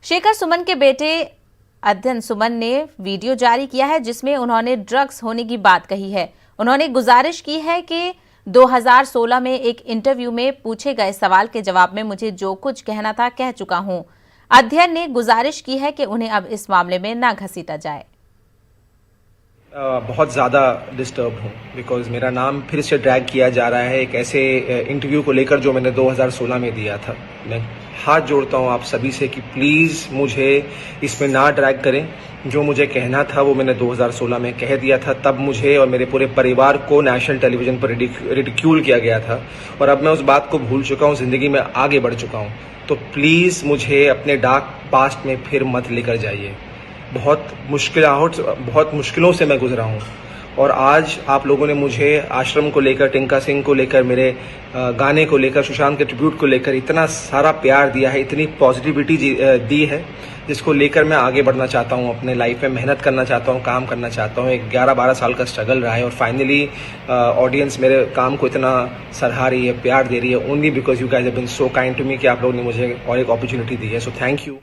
शेखर सुमन के बेटे अध्ययन सुमन ने वीडियो जारी किया है जिसमें उन्होंने ड्रग्स होने की बात कही है। उन्होंने गुजारिश की है कि 2016 में एक इंटरव्यू में पूछे गए सवाल के जवाब में मुझे जो कुछ कहना था कह चुका हूं। अध्ययन ने गुजारिश की है कि उन्हें अब इस मामले में न घसीटा जाए। बहुत ज़्यादा डिस्टर्ब हूँ बिकॉज मेरा नाम फिर से ड्रैग किया जा रहा है एक ऐसे इंटरव्यू को लेकर जो मैंने 2016 में दिया था। मैं हाथ जोड़ता हूँ आप सभी से कि प्लीज़ मुझे इसमें ना ड्रैग करें। जो मुझे कहना था वो मैंने 2016 में कह दिया था। तब मुझे और मेरे पूरे परिवार को नेशनल टेलीविज़न पर रिडिक्यूल किया गया था और अब मैं उस बात को भूल चुका हूँ, ज़िंदगी में आगे बढ़ चुका हूँ। तो प्लीज़ मुझे अपने डार्क पास्ट में फिर मत लेकर जाइए। बहुत मुश्किलों से मैं गुजरा हूँ और आज आप लोगों ने मुझे आश्रम को लेकर, टिंका सिंह को लेकर, मेरे गाने को लेकर, सुशांत के ट्रिब्यूट को लेकर इतना सारा प्यार दिया है, इतनी पॉजिटिविटी दी है जिसको लेकर मैं आगे बढ़ना चाहता हूँ। अपने लाइफ में मेहनत करना चाहता हूँ, काम करना चाहता हूँ। एक 11-12 साल का स्ट्रगल रहा है और फाइनली ऑडियंस मेरे काम को इतना सराहा रही है, प्यार दे रही है, only because you guys have been so kind to me कि आप लोगों ने मुझे और एक अपॉर्चुनिटी दी है। So thank you.